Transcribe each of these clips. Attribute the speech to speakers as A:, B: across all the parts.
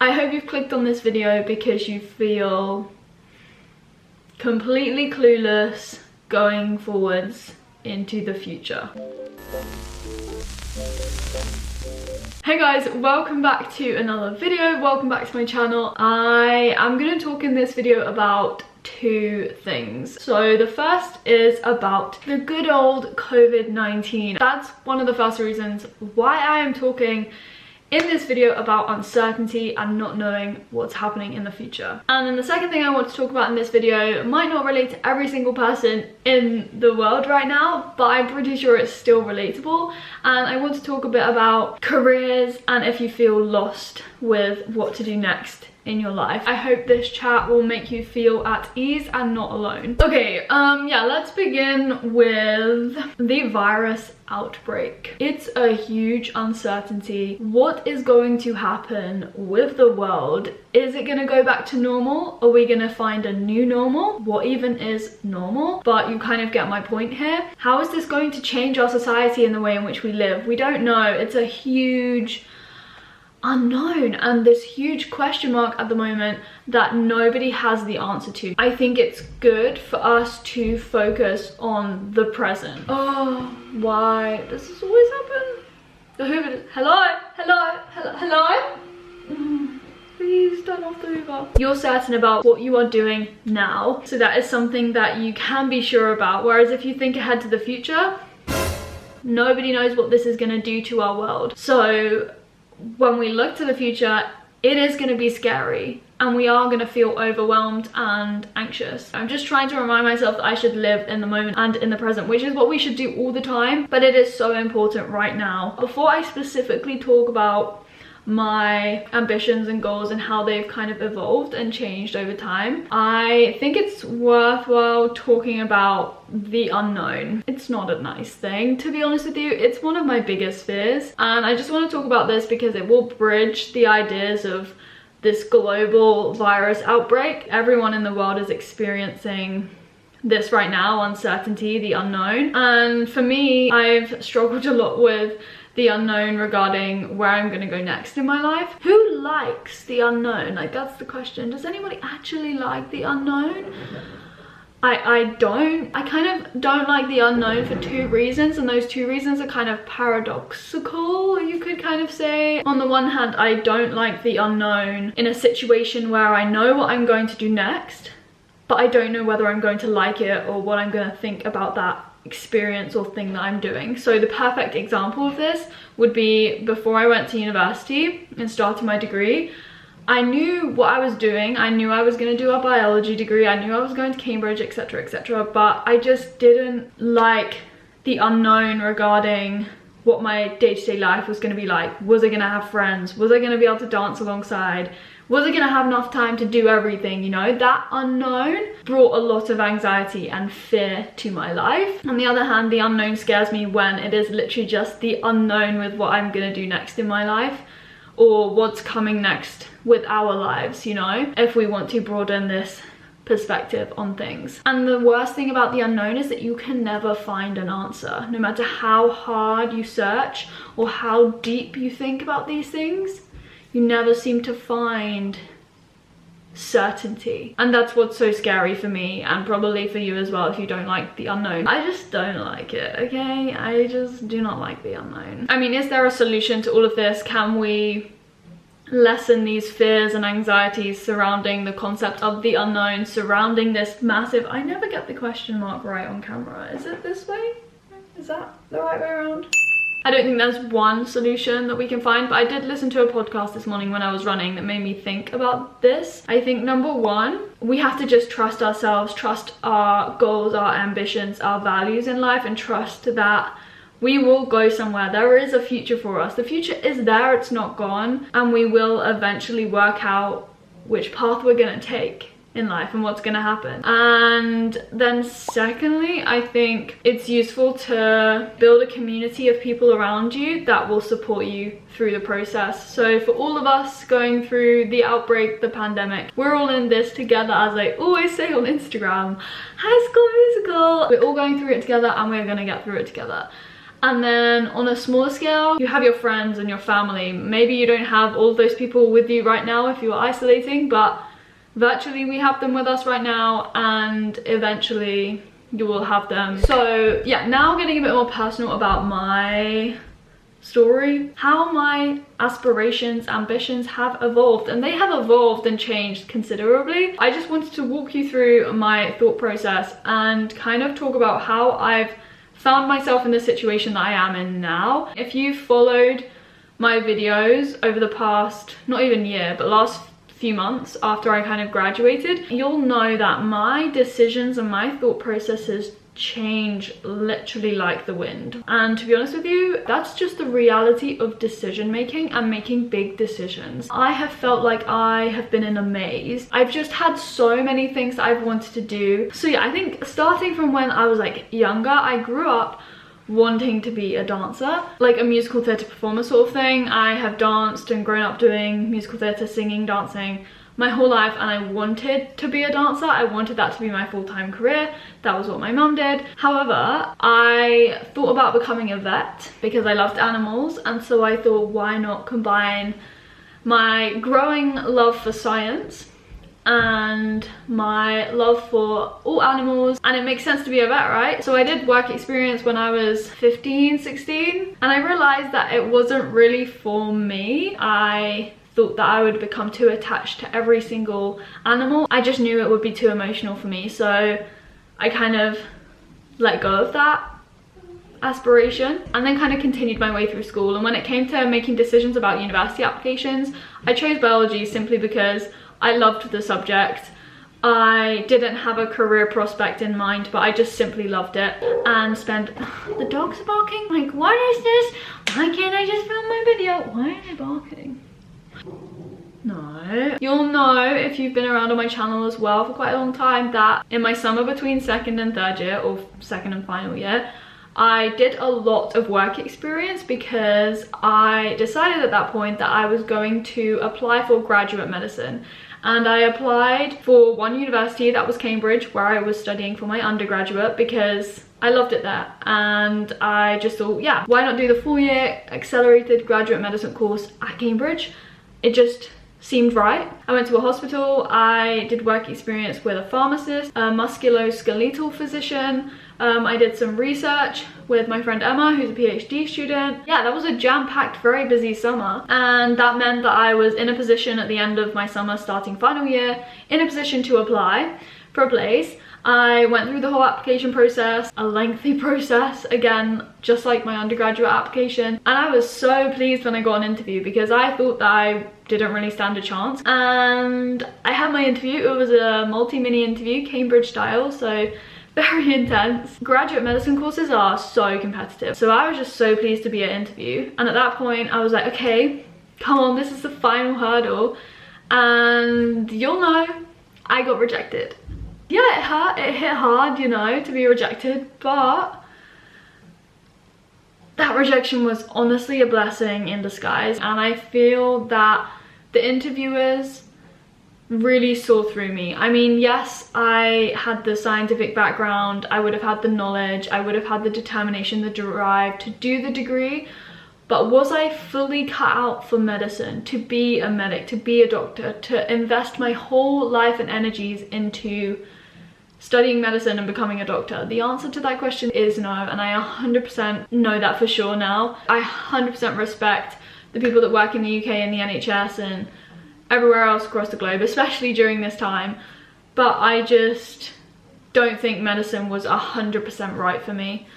A: I hope you've clicked on this video because you feel completely clueless going forwards into the future. Hey guys, welcome back to another video. Welcome back to my channel. I am going to talk in this video about two things. So the first is about the good old COVID-19. That's one of the first reasons why I am talking in this video about uncertainty and not knowing what's happening in the future. And then the second thing I want to talk about in this video might not relate to every single person in the world right now, but I'm pretty sure it's still relatable. And I want to talk a bit about careers and if you feel lost with what to do next in your life. I hope this chat will make you feel at ease and not alone. Okay, yeah, let's begin with the virus outbreak. It's a huge uncertainty. What is going to happen with the world? Is it gonna go back to normal? Are we gonna find a new normal? What even is normal? But you kind of get my point here. How is this going to change our society and the way in which we live? We don't know. It's a huge unknown and this huge question mark at the moment that nobody has the answer to. I think it's good for us to focus on the present. Oh, why does this always happen? The Hoover. Hello. Please turn off the Hoover. You're certain about what you are doing now, so that is something that you can be sure about. Whereas if you think ahead to the future, nobody knows what this is going to do to our world. So when we look to the future, it is going to be scary and we are going to feel overwhelmed and anxious. I'm just trying to remind myself that I should live in the moment and in the present, which is what we should do all the time, but it is so important right now. Before I specifically talk about my ambitions and goals and how they've kind of evolved and changed over time, I think it's worthwhile talking about the unknown. It's not a nice thing, to be honest with you. It's one of my biggest fears, and I just want to talk about this because it will bridge the ideas of this global virus outbreak. Everyone in the world is experiencing this right now, uncertainty, the unknown. And for me, I've struggled a lot with the unknown regarding where I'm gonna go next in my life. Who likes the unknown? Like, that's the question. Does anybody actually like the unknown? I don't. I kind of don't like the unknown for two reasons, and those two reasons are kind of paradoxical, you could kind of say. On the one hand, I don't like the unknown in a situation where I know what I'm going to do next, but I don't know whether I'm going to like it or what I'm going to think about that experience or thing that I'm doing. So the perfect example of this would be before I went to university and started my degree, I knew what I was doing. I knew I was going to do a biology degree. I knew I was going to Cambridge, etc, etc, but I just didn't like the unknown regarding what my day-to-day life was going to be like. Was I going to have friends? Was I going to be able to dance alongside? Was I going to have enough time to do everything, you know? That unknown brought a lot of anxiety and fear to my life. On the other hand, the unknown scares me when it is literally just the unknown with what I'm going to do next in my life, or what's coming next with our lives, you know, if we want to broaden this perspective on things. And the worst thing about the unknown is that you can never find an answer. No matter how hard you search or how deep you think about these things, you never seem to find certainty. And that's what's so scary for me, and probably for you as well if you don't like the unknown. I just don't like it, okay? I just do not like the unknown. I mean, is there a solution to all of this? Can we lessen these fears and anxieties surrounding the concept of the unknown, surrounding this massive— I never get the question mark right on camera. Is it this way? Is that the right way around? I don't think there's one solution that we can find, but I did listen to a podcast this morning when I was running that made me think about this. I think number one, we have to just trust ourselves, trust our goals, our ambitions, our values in life, and trust that we will go somewhere. There is a future for us. The future is there, it's not gone, and we will eventually work out which path we're gonna take in life and what's gonna happen. And then secondly, I think it's useful to build a community of people around you that will support you through the process. So for all of us going through the outbreak, the pandemic, we're all in this together, as I always say on Instagram, High School Musical. We're all going through it together and we're gonna get through it together. And then on a smaller scale, you have your friends and your family. Maybe you don't have all of those people with you right now if you are isolating, but virtually we have them with us right now, and eventually you will have them. So yeah, now getting a bit more personal about my story, how my aspirations, ambitions have evolved, and they have evolved and changed considerably. I just wanted to walk you through my thought process and kind of talk about how I've found myself in the situation that I am in now. If you've followed my videos over the past, not even year, but last few months after I kind of graduated, you'll know that my decisions and my thought processes change literally like the wind. And to be honest with you, that's just the reality of decision making and making big decisions. I have felt like I have been in a maze. I've just had so many things that I've wanted to do. So yeah, I think starting from when I was like younger, I grew up wanting to be a dancer, like a musical theatre performer sort of thing. I have danced and grown up doing musical theatre, singing, dancing my whole life, and I wanted to be a dancer. I wanted that to be my full-time career. That was what my mum did. However, I thought about becoming a vet because I loved animals, and so I thought, why not combine my growing love for science and my love for all animals, and it makes sense to be a vet, right? So I did work experience when I was 15, 16, and I realized that it wasn't really for me. I thought that I would become too attached to every single animal. I just knew it would be too emotional for me, so I kind of let go of that aspiration and then kind of continued my way through school. And when it came to making decisions about university applications, I chose biology simply because I loved the subject. I didn't have a career prospect in mind, but I just simply loved it and spent... The dogs are barking? Like, what is this? Why can't I just film my video? Why are they barking? No. You'll know if you've been around on my channel as well for quite a long time that in my summer between second and third year, or second and final year, I did a lot of work experience because I decided at that point that I was going to apply for graduate medicine. And I applied for one university, that was Cambridge, where I was studying for my undergraduate because I loved it there. And I just thought, yeah, why not do the 4-year accelerated graduate medicine course at Cambridge? It just seemed right. I went to a hospital, I did work experience with a pharmacist, a musculoskeletal physician, I did some research with my friend Emma, who's a PhD student. Yeah, that was a jam-packed, very busy summer, and that meant that I was in a position at the end of my summer, starting final year, in a position to apply for a place. I went through the whole application process, a lengthy process, again, just like my undergraduate application. And I was so pleased when I got an interview because I thought that I didn't really stand a chance. And I had my interview. It was a multi-mini interview, Cambridge style, so very intense. Graduate medicine courses are so competitive. So I was just so pleased to be at interview. And at that point, I was like, okay, come on, this is the final hurdle. And you'll know, I got rejected. Yeah, it hurt, it hit hard, you know, to be rejected, but that rejection was honestly a blessing in disguise. And I feel that the interviewers really saw through me. I mean, yes, I had the scientific background, I would have had the knowledge, I would have had the determination, the drive to do the degree, but was I fully cut out for medicine, to be a medic, to be a doctor, to invest my whole life and energies into studying medicine and becoming a doctor? The answer to that question is no, and I 100% know that for sure now. I 100% respect the people that work in the UK and the NHS and everywhere else across the globe, especially during this time, but I just don't think medicine was 100% right for me.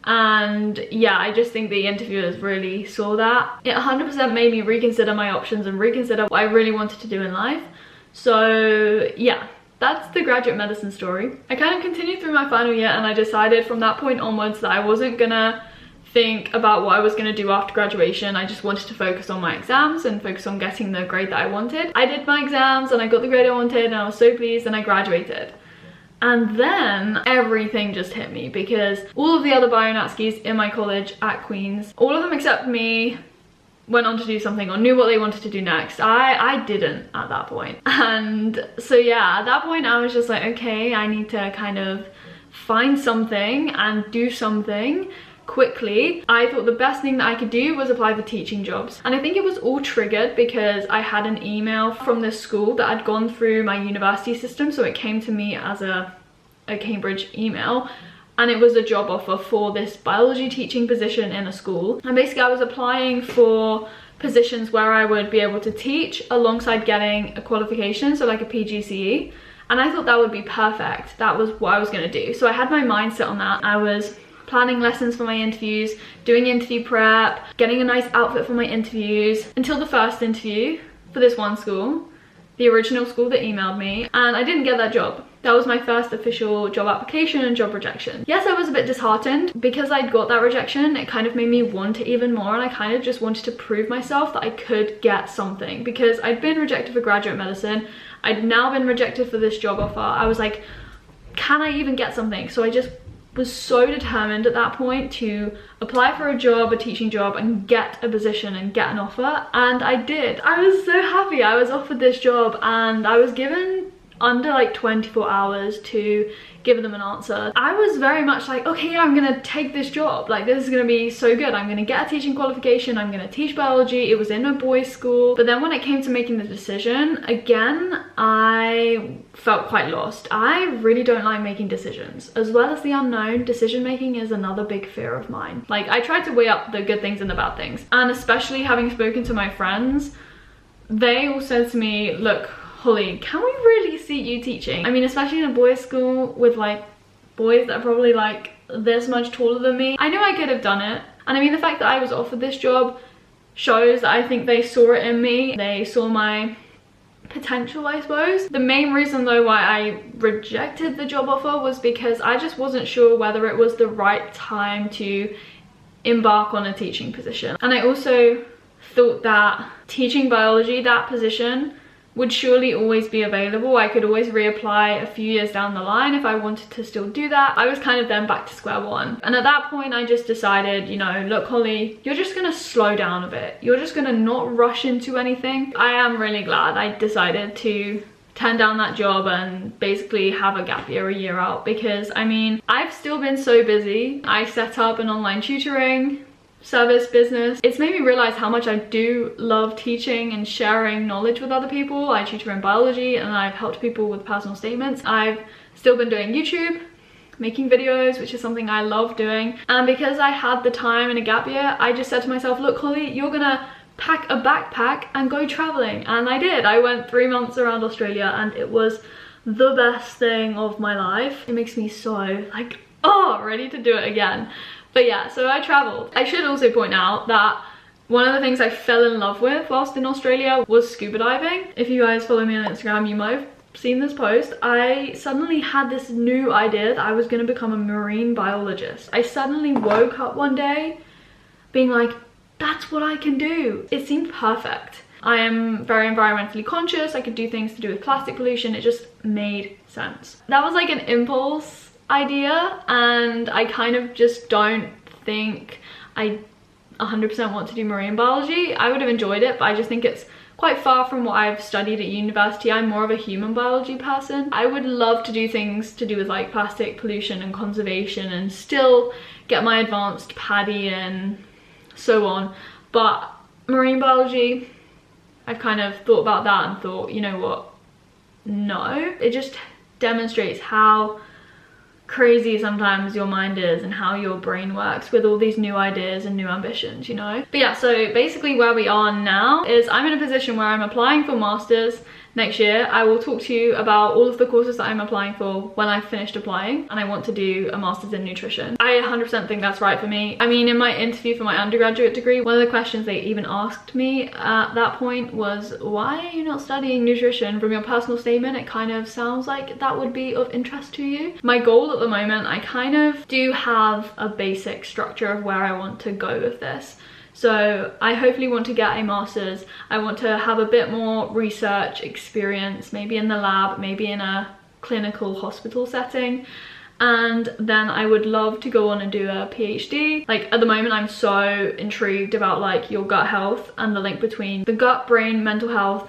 A: And yeah, I just think the interviewers really saw that. It 100% made me reconsider my options and reconsider what I really wanted to do in life. So yeah, that's the graduate medicine story. I kind of continued through my final year, and I decided from that point onwards that I wasn't gonna think about what I was going to do after graduation. I just wanted to focus on my exams and focus on getting the grade that I wanted. I did my exams and I got the grade I wanted, and I was so pleased, and I graduated. And then everything just hit me because all of the other bionatskis in my college at Queen's, all of them except me, went on to do something or knew what they wanted to do next. I didn't at that point. And so yeah, at that point I was just like, okay, I need to kind of find something and do something quickly, I thought the best thing that I could do was apply for teaching jobs. And I think it was all triggered because I had an email from this school that had gone through my university system, so it came to me as a Cambridge email, and it was a job offer for this biology teaching position in a school. And basically I was applying for positions where I would be able to teach alongside getting a qualification, so like a PGCE, and I thought that would be perfect. That was what I was going to do. So I had my mindset on that. I was planning lessons for my interviews, doing interview prep, getting a nice outfit for my interviews, until the first interview for this one school, the original school that emailed me, and I didn't get that job. That was my first official job application and job rejection. Yes, I was a bit disheartened because I'd got that rejection. It kind of made me want it even more, and I kind of just wanted to prove myself that I could get something, because I'd been rejected for graduate medicine. I'd now been rejected for this job offer. I was like, can I even get something? So I just was so determined at that point to apply for a job, a teaching job, and get a position and get an offer, and I did. I was so happy. I was offered this job and I was given under like 24 hours to give them an answer. I was very much like, okay, yeah, I'm gonna take this job. Like, this is gonna be so good. I'm gonna get a teaching qualification. I'm gonna teach biology. It was in a boys' school. But then when it came to making the decision, again, I felt quite lost. I really don't like making decisions. As well as the unknown, decision making is another big fear of mine. Like, I tried to weigh up the good things and the bad things. And especially having spoken to my friends, they all said to me, look, Holly, can we really see you teaching? I mean, especially in a boys' school with like boys that are probably like this much taller than me. I knew I could have done it. And I mean, the fact that I was offered this job shows that I think they saw it in me. They saw my potential, I suppose. The main reason though why I rejected the job offer was because I just wasn't sure whether it was the right time to embark on a teaching position. And I also thought that teaching biology, that position, would surely always be available. I could always reapply a few years down the line if I wanted to still do that. I was kind of then back to square one. And at that point, I just decided, you know, look, Holly, you're just gonna slow down a bit. You're just gonna not rush into anything. I am really glad I decided to turn down that job and basically have a gap year, a year out, because I mean, I've still been so busy. I set up an online tutoring service business. It's made me realize how much I do love teaching and sharing knowledge with other people. I tutor in biology and I've helped people with personal statements. I've still been doing YouTube, making videos, which is something I love doing. And because I had the time in a gap year, I just said to myself, look, Holly, you're gonna pack a backpack and go traveling. And I did. I went 3 months around Australia and it was the best thing of my life. It makes me so like, oh, ready to do it again. But yeah, so I traveled. I should also point out that one of the things I fell in love with whilst in Australia was scuba diving. If you guys follow me on Instagram, you might have seen this post. I suddenly had this new idea that I was going to become a marine biologist. I suddenly woke up one day being like, that's what I can do. It seemed perfect. I am very environmentally conscious. I could do things to do with plastic pollution. It just made sense. That was like an impulse idea, and I kind of just don't think I 100% want to do marine biology. I would have enjoyed it, but I just think it's quite far from what I've studied at university. I'm more of a human biology person. I would love to do things to do with like plastic pollution and conservation and still get my advanced PADI and so on, but marine biology, I've kind of thought about that and thought, you know what, no. It just demonstrates how crazy sometimes your mind is and how your brain works with all these new ideas and new ambitions, you know. But yeah, so basically where we are now is I'm in a position where I'm applying for masters next year. I will talk to you about all of the courses that I'm applying for when I've finished applying, and I want to do a master's in nutrition. I 100% think that's right for me. I mean, in my interview for my undergraduate degree, one of the questions they even asked me at that point was, why are you not studying nutrition? From your personal statement, it kind of sounds like that would be of interest to you. My goal at the moment, I kind of do have a basic structure of where I want to go with this. So I hopefully want to get a master's. I want to have a bit more research experience, maybe in the lab, maybe in a clinical hospital setting. And then I would love to go on and do a PhD. Like at the moment, I'm so intrigued about like your gut health and the link between the gut, brain, mental health.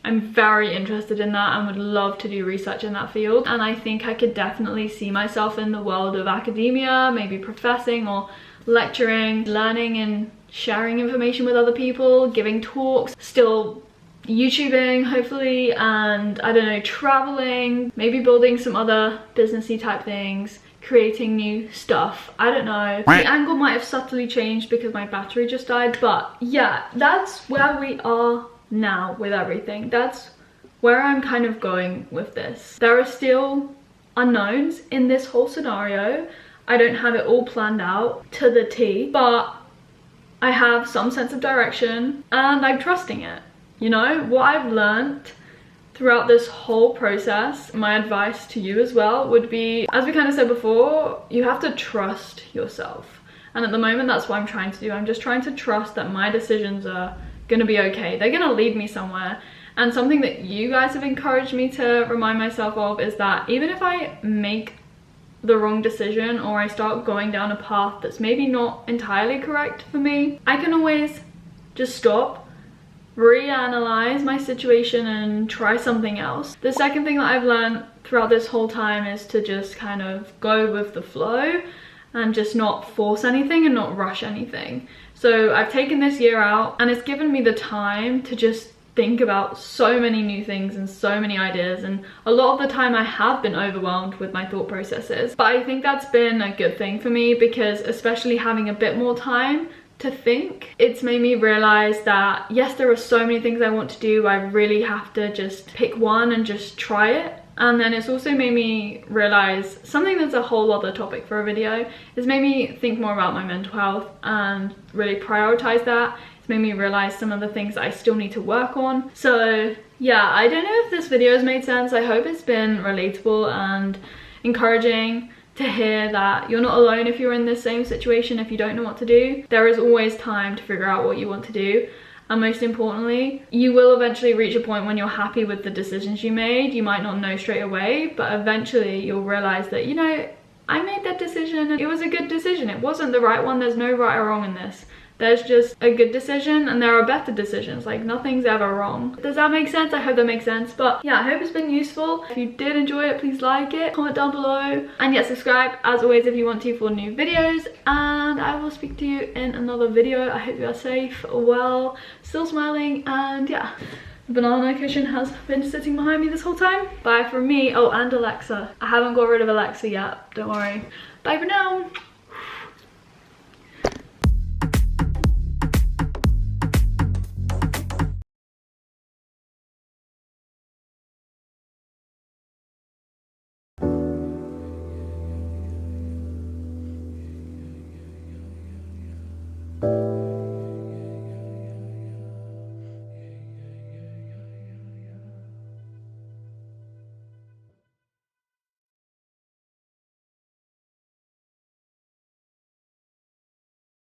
A: I'm very interested in that and would love to do research in that field. And I think I could definitely see myself in the world of academia, maybe professing or lecturing, learning and sharing information with other people, giving talks, still YouTubing hopefully, and I don't know, traveling, maybe building some other businessy type things, creating new stuff. I don't know. The angle might have subtly changed because my battery just died, but yeah, that's where we are now with everything. That's where I'm kind of going with this. There are still unknowns in this whole scenario. I don't have it all planned out to the T, but I have some sense of direction and I'm trusting it. You know, what I've learned throughout this whole process, my advice to you as well would be, as we kind of said before, you have to trust yourself. And at the moment, that's what I'm trying to do. I'm just trying to trust that my decisions are gonna be okay. They're gonna lead me somewhere. And something that you guys have encouraged me to remind myself of is that even if I make the wrong decision or I start going down a path that's maybe not entirely correct for me, I can always just stop, reanalyze my situation and try something else. The second thing that I've learned throughout this whole time is to just kind of go with the flow and just not force anything and not rush anything. So I've taken this year out and it's given me the time to just think about so many new things and so many ideas, and a lot of the time I have been overwhelmed with my thought processes, but I think that's been a good thing for me because especially having a bit more time to think, it's made me realize that yes, there are so many things I want to do. I really have to just pick one and just try it. And then it's also made me realize something that's a whole other topic for a video. It's made me think more about my mental health and really prioritize that. It's made me realize some of the things that I still need to work on. So yeah, I don't know if this video has made sense. I hope it's been relatable and encouraging to hear that you're not alone if you're in this same situation, if you don't know what to do. There is always time to figure out what you want to do. And most importantly, you will eventually reach a point when you're happy with the decisions you made. You might not know straight away, but eventually you'll realize that, you know, I made that decision and it was a good decision. It wasn't the right one. There's no right or wrong in this. There's just a good decision and there are better decisions. Like, nothing's ever wrong. Does that make sense? I hope that makes sense. But yeah, I hope it's been useful. If you did enjoy it, please like it, comment down below, and yeah, subscribe as always if you want to for new videos. And I will speak to you in another video. I hope you are safe, well, still smiling, and yeah. The banana cushion has been sitting behind me this whole time. Bye from me. Oh, and Alexa. I haven't got rid of Alexa yet, don't worry. Bye for now.